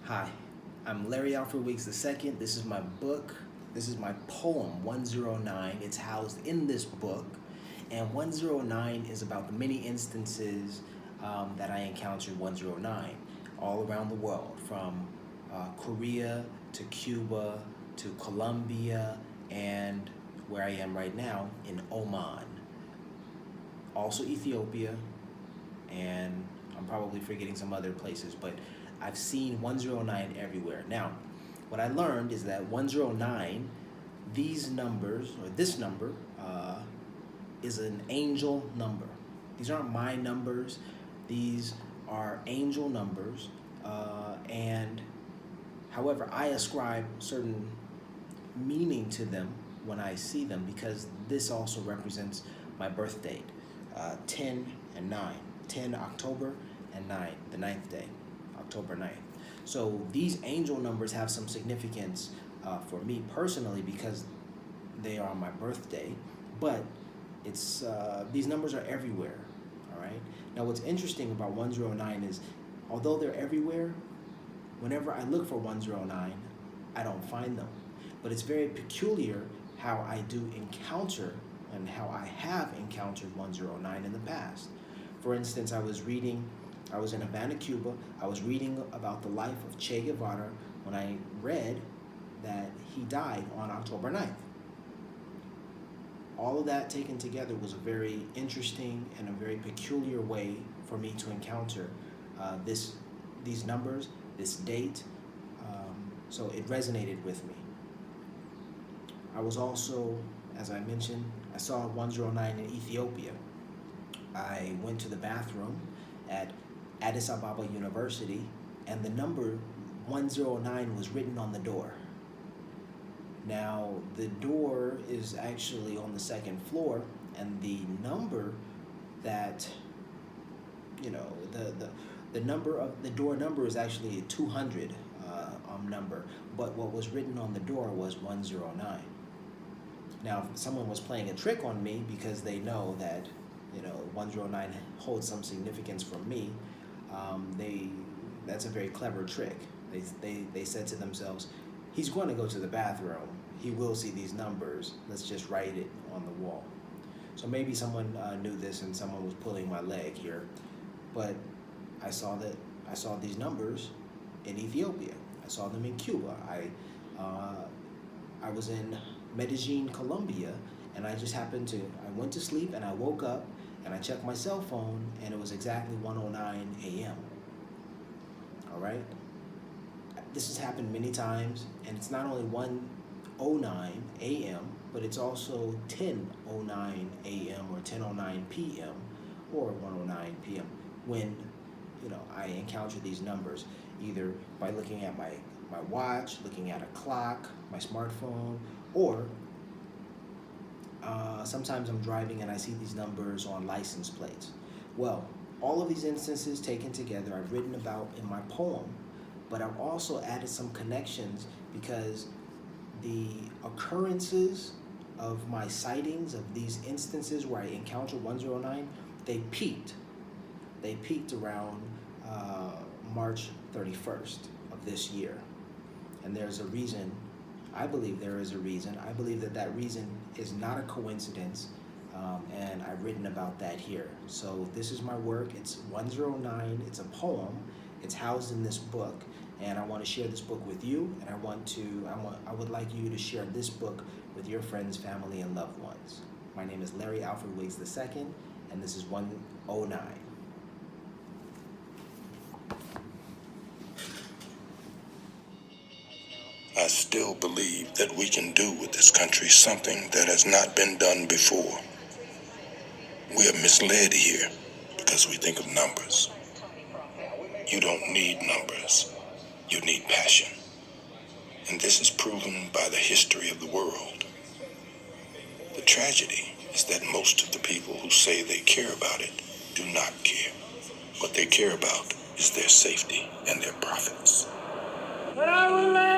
Hi, I'm Larry Alfred Weeks II. This is my book. This is my poem, 109. It's housed in this book. And 109 is about the many instances that I encountered 109 all around the world, from Korea to Cuba to Colombia and where I am right now in Oman. Also Ethiopia, and I'm probably forgetting some other places, but I've seen 109 everywhere. Now, what I learned is that 109, these numbers, or this number, is an angel number. These aren't my numbers, these are angel numbers, and however, I ascribe certain meaning to them when I see them because this also represents my birth date, 10 and 9, 10 October and 9, the ninth day, October 9th. So these angel numbers have some significance for me personally because they are my birthday, but it's these numbers are everywhere, all right? Now what's interesting about 109 is although they're everywhere, whenever I look for 109, I don't find them. But it's very peculiar how I do encounter and how I have encountered 109 in the past. For instance, I was in Havana, Cuba. I was reading about the life of Che Guevara when I read that he died on October 9th. All of that taken together was a very interesting and a very peculiar way for me to encounter these numbers, this date. So it resonated with me. I was also, as I mentioned, I saw 109 in Ethiopia. I went to the bathroom at Addis Ababa University, and the number 109 was written on the door. Now, the door is actually on the second floor, and the number that, the number of the door number is actually a 200 number, but what was written on the door was 109. Now, if someone was playing a trick on me because they know that, 109 holds some significance for me, that's a very clever trick. They said to themselves, he's going to go to the bathroom. He will see these numbers. Let's just write it on the wall. So maybe someone knew this and someone was pulling my leg here, but I saw these numbers in Ethiopia. I saw them in Cuba. I was in Medellin, Colombia, and I went to sleep and I woke up and I checked my cell phone and it was exactly 1:09 a.m. All right? This has happened many times, and it's not only 1:09 a.m., but it's also 10:09 a.m. or 10:09 p.m. or 1:09 p.m. when I encounter these numbers, either by looking at my watch, looking at a clock, my smartphone, or sometimes I'm driving and I see these numbers on license plates. Well, all of these instances taken together I've written about in my poem, but I've also added some connections because the occurrences of my sightings of these instances where I encountered 109, they peaked. They peaked around March 31st of this year. And there's a reason, I believe there is a reason. I believe that reason is not a coincidence, and I've written about that here. So this is my work. It's 109. It's a poem. It's housed in this book, and I want to share this book with you, and I would like you to share this book with your friends, family, and loved ones. My name is Larry Alfred Wiggs II, and this is 109. I still believe that we can do with this country something that has not been done before. We are misled here because we think of numbers. You don't need numbers. You need passion. And this is proven by the history of the world. The tragedy is that most of the people who say they care about it do not care. What they care about is their safety and their profits.